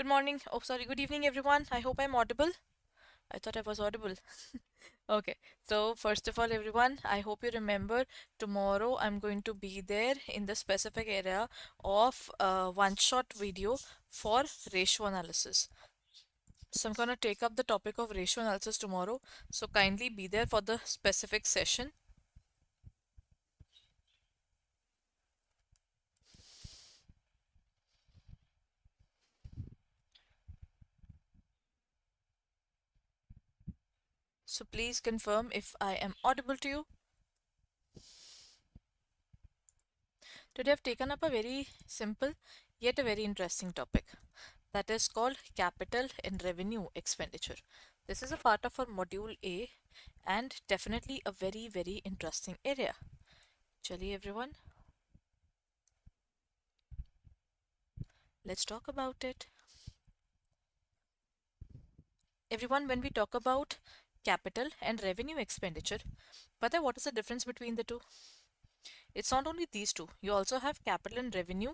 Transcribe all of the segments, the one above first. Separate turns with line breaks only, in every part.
Good morning. Oh, sorry. Good evening, everyone. I hope I'm audible. I thought I was audible. Okay. So, first of all, everyone, I hope you remember tomorrow I'm going to be there in the specific area of one-shot video for ratio analysis. So, I'm going to take up the topic of ratio analysis tomorrow. So, kindly be there for the specific session. So, please confirm if I am audible to you. Today, I've taken up a very simple yet a very interesting topic, that is called capital and revenue expenditure. This is a part of our module A and definitely a very, very interesting area. Chaliye everyone, let's talk about it. Everyone, when we talk about capital and revenue expenditure, but what is the difference between the two? It's not only these two, you also have capital and revenue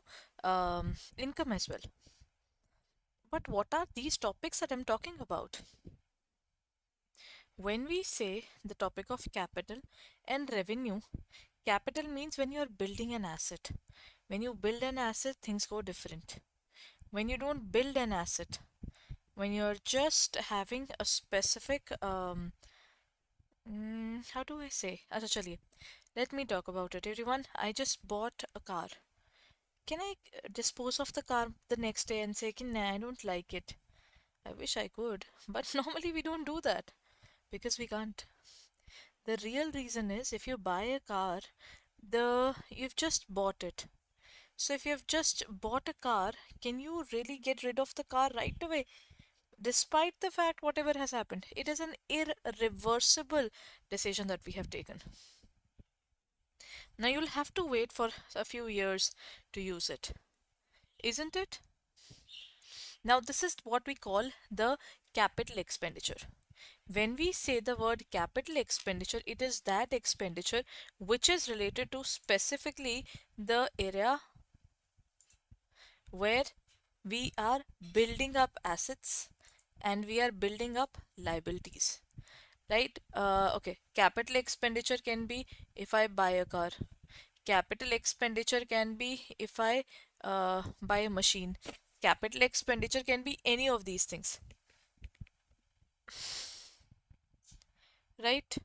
income as well. But what are these topics that I'm talking about? When we say the topic of capital and revenue, capital means when you are building an asset. When you build an asset, things go different. When you don't build an asset, when you're just having a specific, how do I say? Acha, chaliye. Let me talk about it. Everyone, I just bought a car. Can I dispose of the car the next day and say, nah, I don't like it? I wish I could, but normally we don't do that because we can't. The real reason is if you buy a car, you've just bought it. So if you've just bought a car, can you really get rid of the car right away? Despite the fact whatever has happened, it is an irreversible decision that we have taken. Now you'll have to wait for a few years to use it, isn't it? Now this is what we call the capital expenditure. When we say the word capital expenditure, it is that expenditure which is related to specifically the area where we are building up assets and we are building up liabilities, right? Okay, capital expenditure can be if I buy a car. Capital expenditure can be if I buy a machine. Capital expenditure can be any of these things, right?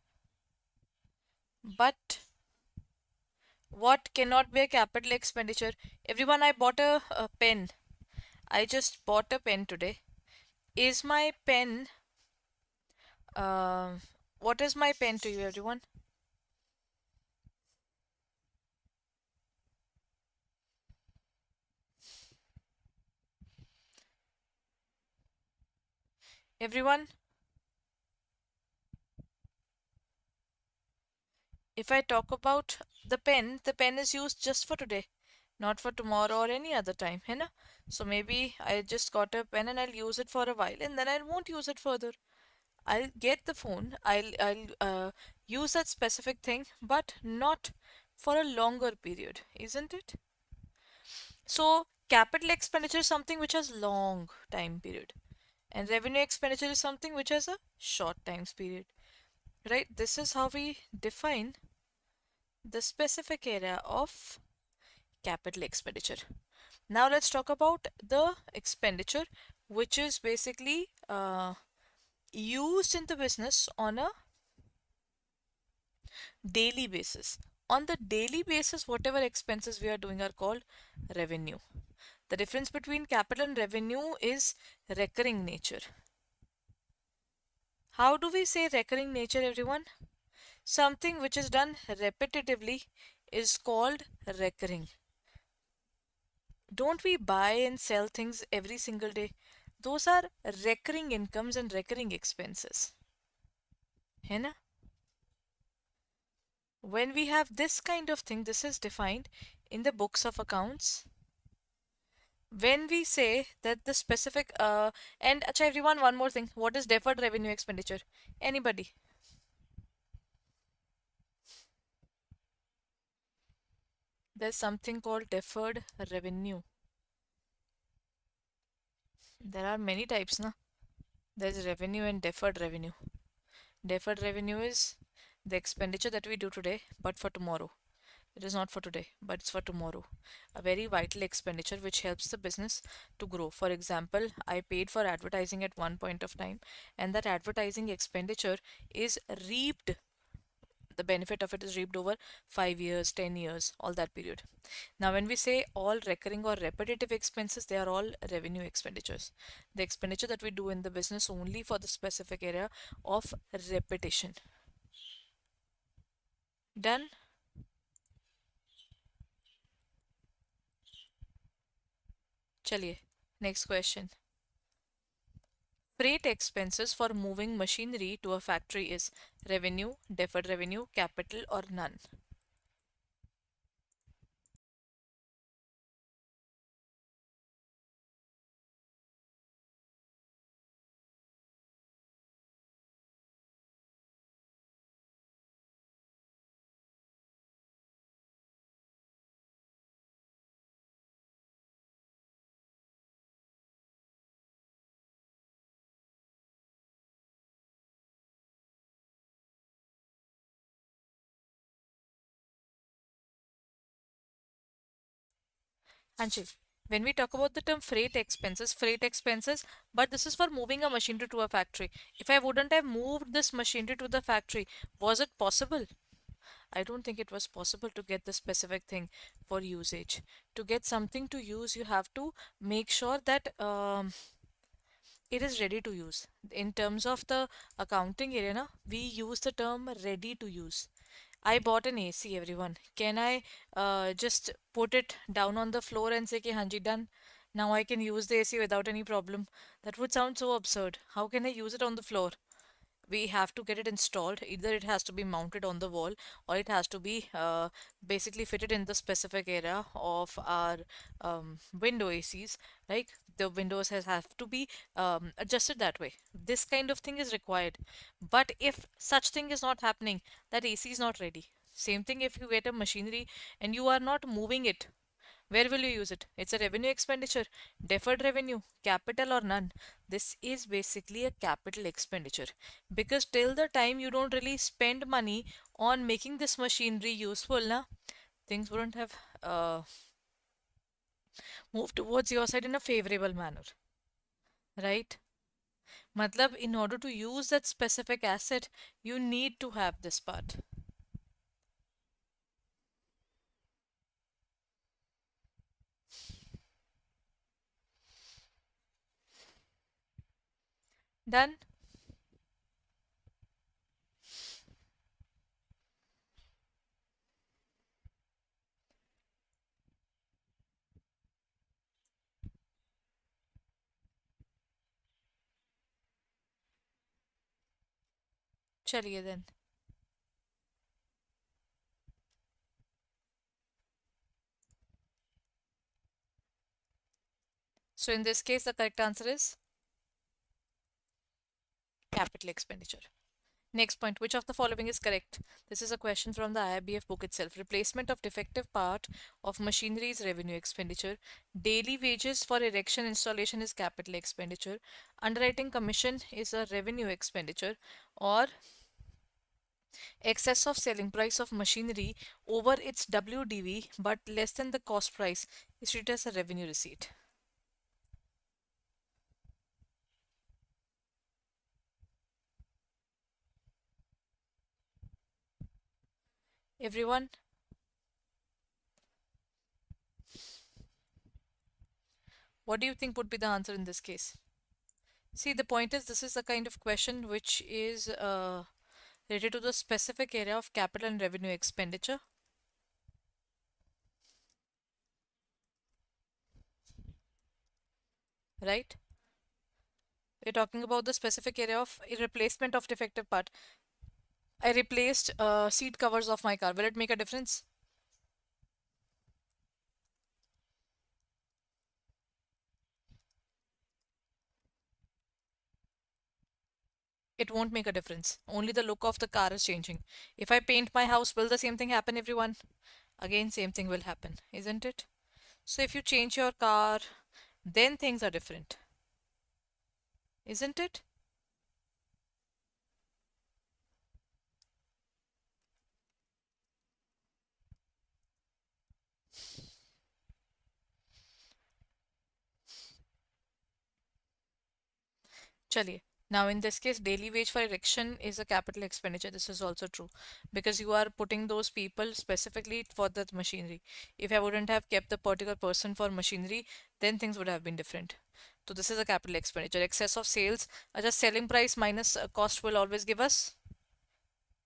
But what cannot be a capital expenditure? Everyone, I bought a pen. I just bought a pen today. Is my pen, uh, what is my pen to you, everyone? Everyone, if I talk about the pen is used just for today, not for tomorrow or any other time, है ना? So maybe I just got a pen and I'll use it for a while and then I won't use it further. I'll get the phone, I'll use that specific thing, but not for a longer period, isn't it? So capital expenditure is something which has long time period, and revenue expenditure is something which has a short time period, right? This is how we define the specific area of capital expenditure. Now let's talk about the expenditure which is basically used in the business on a daily basis. On the daily basis, whatever expenses we are doing are called revenue. The difference between capital and revenue is recurring nature. How do we say recurring nature, everyone? Something which is done repetitively is called recurring. Don't we buy and sell things every single day? Those are recurring incomes and recurring expenses. है ना? When we have this kind of thing, this is defined in the books of accounts. When we say that the specific and acha everyone, one more thing, what is deferred revenue expenditure? Anybody? There's something called deferred revenue. There are many types, na? There's revenue and deferred revenue. Deferred revenue is the expenditure that we do today, but for tomorrow. It is not for today, but it's for tomorrow. A very vital expenditure which helps the business to grow. For example, I paid for advertising at one point of time, and that advertising expenditure is reaped. The benefit of it is reaped over 5 years, 10 years, all that period. Now, when we say all recurring or repetitive expenses, they are all revenue expenditures. The expenditure that we do in the business only for the specific area of repetition. Done? Chaliye. Next question. Freight expenses for moving machinery to a factory is revenue, deferred revenue, capital, or none. Anshul, when we talk about the term freight expenses, but this is for moving a machinery to a factory. If I wouldn't have moved this machinery to the factory, was it possible? I don't think it was possible to get the specific thing for usage. To get something to use, you have to make sure that it is ready to use. In terms of the accounting area, na, we use the term ready to use. I bought an AC, everyone. Can I just put it down on the floor and say, ki, Hanji, done? Now I can use the AC without any problem. That would sound so absurd. How can I use it on the floor? We have to get it installed. Either it has to be mounted on the wall or it has to be basically fitted in the specific area of our window ACs. Like the windows have to be adjusted that way. This kind of thing is required. But if such thing is not happening, that AC is not ready. Same thing if you get a machinery and you are not moving it, where will you use it? It's a revenue expenditure, deferred revenue, capital or none. This is basically a capital expenditure because till the time you don't really spend money on making this machinery useful, na, things wouldn't have moved towards your side in a favorable manner, right? Matlab, in order to use that specific asset, you need to have this part. Done? Chaliye then. So in this case, the correct answer is capital expenditure. Next point, which of the following is correct? This is a question from the IIBF book itself. Replacement of defective part of machinery is revenue expenditure. Daily wages for erection installation is capital expenditure. Underwriting commission is a revenue expenditure. Or excess of selling price of machinery over its WDV but less than the cost price is treated as a revenue receipt. Everyone, what do you think would be the answer in this case? See, the point is, this is the kind of question which is related to the specific area of capital and revenue expenditure, right? We're talking about the specific area of a replacement of defective part. I replaced seat covers of my car. Will it make a difference? It won't make a difference. Only the look of the car is changing. If I paint my house, will the same thing happen, everyone? Again, same thing will happen, isn't it? So if you change your car, then things are different. isn't it? Chaliye. Now, in this case, daily wage for erection is a capital expenditure. This is also true because you are putting those people specifically for the machinery. If I wouldn't have kept the particular person for machinery, then things would have been different. So, this is a capital expenditure. Excess of sales, just selling price minus cost will always give us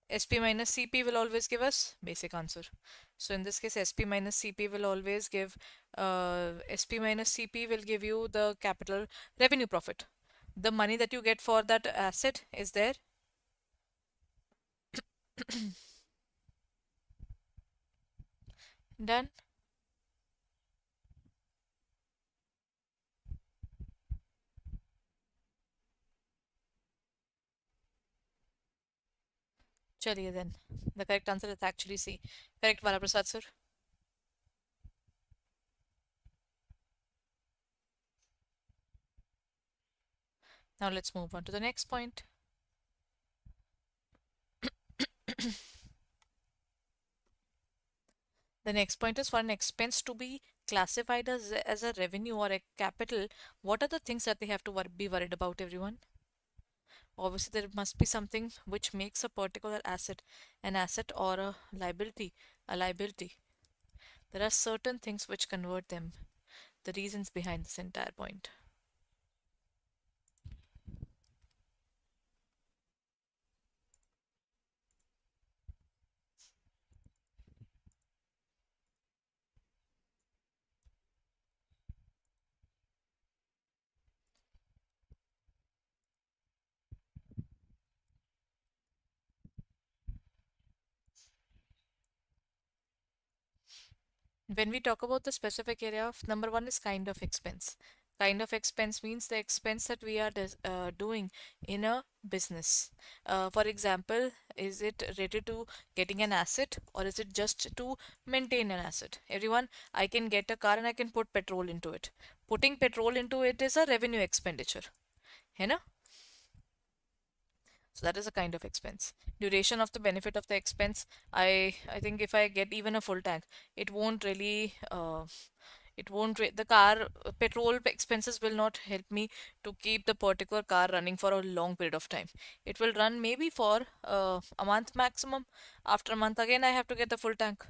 SP minus CP will always give us basic answer. So in this case, SP minus CP will always give SP minus CP will give you the capital revenue profit. The money that you get for that asset is there. Done. Chaliye then. The correct answer is actually C. Correct, Vala Prasad sir. Now let's move on to the next point. The next point is for an expense to be classified as a revenue or a capital. What are the things that they have to be worried about, everyone? Obviously, there must be something which makes a particular asset an asset or a liability. There are certain things which convert them. The reasons behind this entire point. When we talk about the specific area of number one is kind of expense. Kind of expense means the expense that we are doing in a business. For example, is it related to getting an asset or is it just to maintain an asset? Everyone, I can get a car and I can put petrol into it. Putting petrol into it is a revenue expenditure. है ना? So that is a kind of expense. Duration of the benefit of the expense. I think if I get even a full tank, it won't really the car petrol expenses will not help me to keep the particular car running for a long period of time. It will run maybe for a month maximum. After a month again, I have to get the full tank.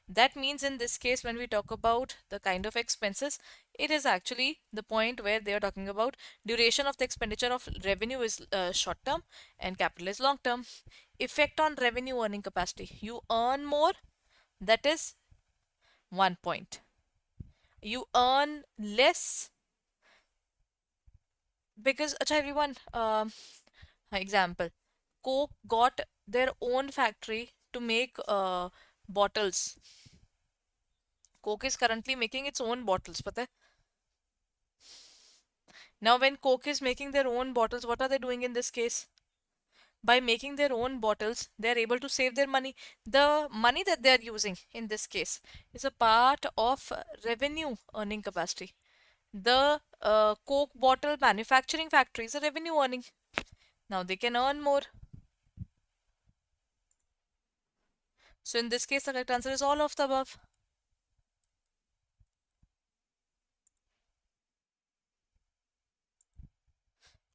That means in this case, when we talk about the kind of expenses, it is actually the point where they are talking about duration of the expenditure of revenue is short term and capital is long term. Effect on revenue earning capacity. You earn more, that is 1 point. You earn less because, acha everyone, example, Coke got their own factory to make bottles. Coke is currently making its own bottles, pata hai? Now, when Coke is making their own bottles, what are they doing in this case? By making their own bottles, they are able to save their money. The money that they are using in this case is a part of revenue earning capacity. The Coke bottle manufacturing factory is a revenue earning. Now they can earn more. So in this case, the correct answer is all of the above.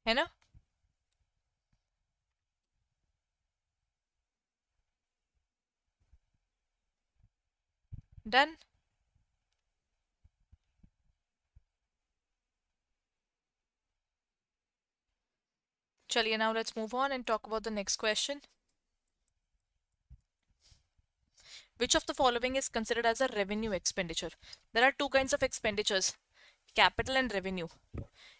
है ना? Done. Chaliye, now let's move on and talk about the next question. Which of the following is considered as a revenue expenditure? There are two kinds of expenditures, capital and revenue.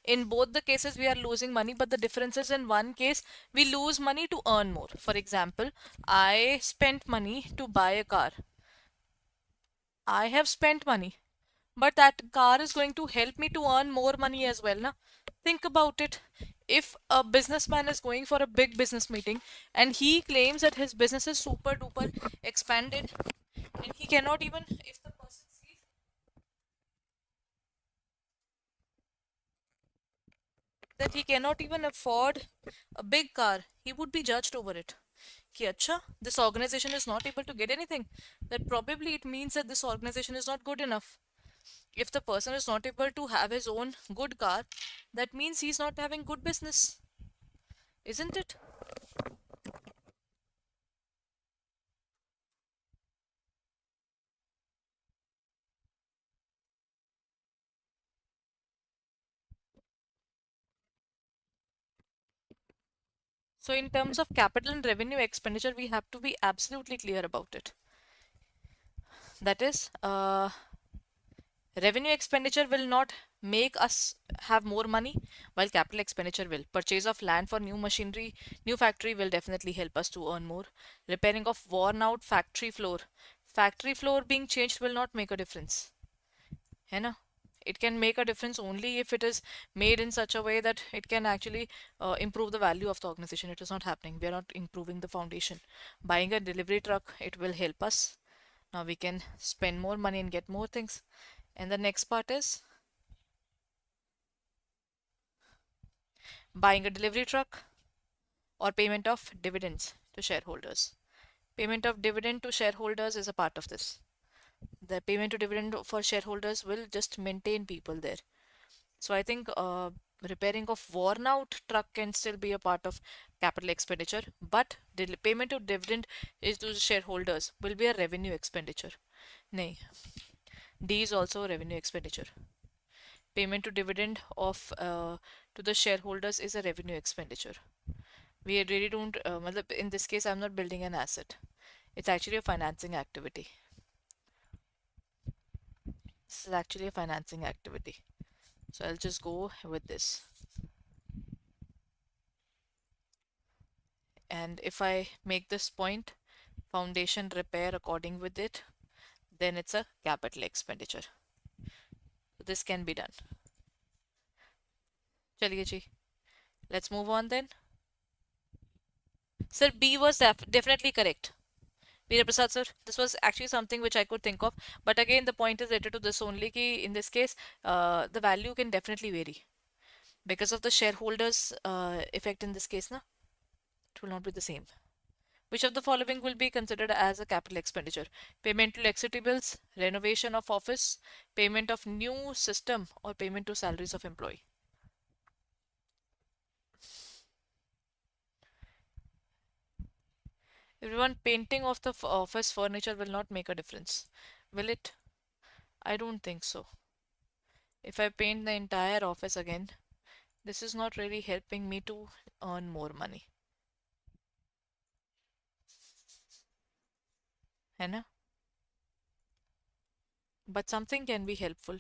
In both the cases, we are losing money, but the difference is in one case, we lose money to earn more. For example, I spent money to buy a car. I have spent money, but that car is going to help me to earn more money as well. Na? Think about it. If a businessman is going for a big business meeting and he claims that his business is super duper expanded and he cannot even, if the person sees, that he cannot even afford a big car, he would be judged over it. Ki acha, this organization is not able to get anything. That probably it means that this organization is not good enough. If the person is not able to have his own good car, that means he's not having good business, isn't it? So, in terms of capital and revenue expenditure, we have to be absolutely clear about it. That is, revenue expenditure will not make us have more money, while capital expenditure will. Purchase of land for new machinery, new factory will definitely help us to earn more. Repairing of worn out factory floor. Factory floor being changed will not make a difference. है ना? It can make a difference only if it is made in such a way that it can actually improve the value of the organization. It is not happening. We are not improving the foundation. Buying a delivery truck, it will help us. Now we can spend more money and get more things. And the next part is buying a delivery truck or payment of dividends to shareholders. Payment of dividend to shareholders is a part of this. The payment to dividend for shareholders will just maintain people there. So I think repairing of worn out truck can still be a part of capital expenditure, but payment to dividend is to shareholders will be a revenue expenditure. Nay, D is also a revenue expenditure. Payment to dividend of to the shareholders is a revenue expenditure. We really don't, in this case, I'm not building an asset. It's actually a financing activity. This is actually a financing activity. So I'll just go with this. And if I make this point, foundation repair according with it, then it's a capital expenditure. So this can be done. Chaliye ji. Let's move on then. Sir, B was definitely correct. Veera Prasad sir, this was actually something which I could think of. But again, the point is related to this only ki in this case, the value can definitely vary. Because of the shareholders effect in this case, na, it will not be the same. Which of the following will be considered as a capital expenditure? Payment to electricity bills, renovation of office, payment of new system, or payment to salaries of employee? Everyone, painting of the office furniture will not make a difference. Will it? I don't think so. If I paint the entire office again, this is not really helping me to earn more money. है ना? But something can be helpful.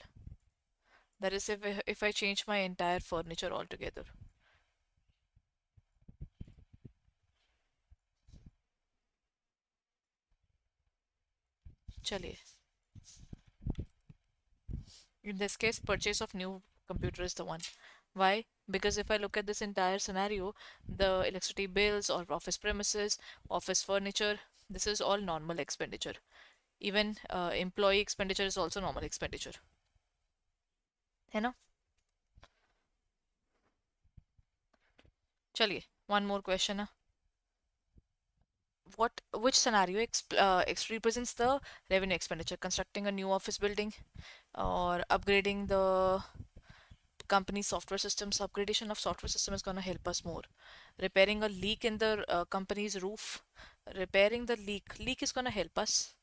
That is if I change my entire furniture altogether. चलिए. In this case, purchase of new computer is the one. Why? Because if I look at this entire scenario, the electricity bills or office premises, office furniture, this is all normal expenditure. Even employee expenditure is also normal expenditure. है ना? चलिए, one more question. Which scenario represents the revenue expenditure? Constructing a new office building or upgrading the company software systems. Upgradation of software system is going to help us more. Repairing a leak in the company's roof. Repairing the leak is going to help us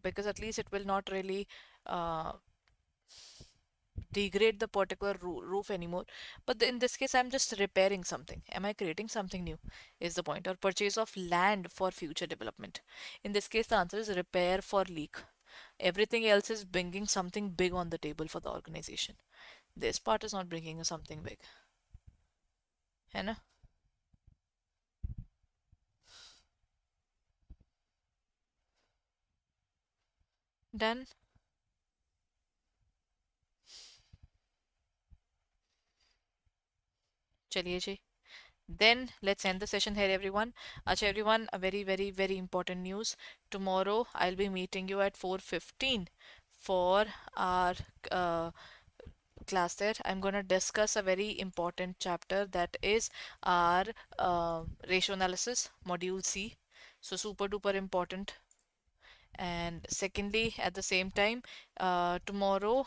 because at least it will not really uh, degrade the particular roof anymore. But in this case, I'm just repairing something. Am I creating something new? Is the point. Or purchase of land for future development. In this case, the answer is repair for leak. Everything else is bringing something big on the table for the organization. This part is not bringing something big. है ना? Done. चलिए जी. Then let's end the session here, everyone. Acha, everyone, a very, very, very important news. Tomorrow I'll be meeting you at 4:15 for our uh, class there, I'm going to discuss a very important chapter, that is our ratio analysis, module C. So, super duper important. And secondly, at the same time, tomorrow,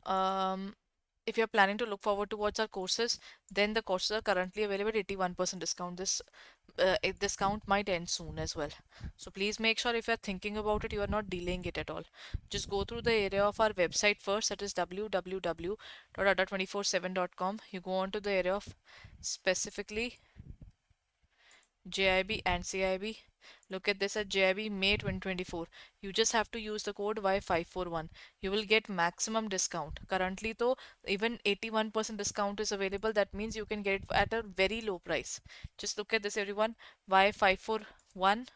um, if you're planning to look forward towards our courses, then the courses are currently available at 81% discount. This discount might end soon as well. So please make sure, if you're thinking about it, you are not delaying it at all. Just go through the area of our website first, that is www.adda247.com. You go on to the area of specifically JIB and CIB. Look at this at JIB May 2024. You just have to use the code Y541. You will get maximum discount. Currently, though, even 81% discount is available. That means you can get it at a very low price. Just look at this, everyone. Y541.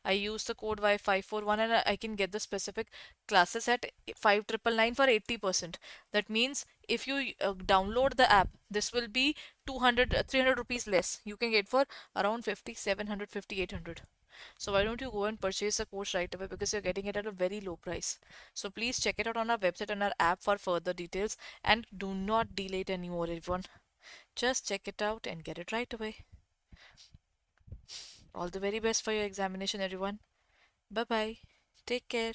I use the code Y541 and I can get the specific classes at 5999 for 80%. That means if you download the app, this will be 200, 300 rupees less. You can get for around 50, 700, 50, 800. So why don't you go and purchase the course right away, because you're getting it at a very low price. So please check it out on our website and our app for further details, and do not delay it anymore, everyone. Just check it out and get it right away. All the very best for your examination, everyone. Bye bye. Take care.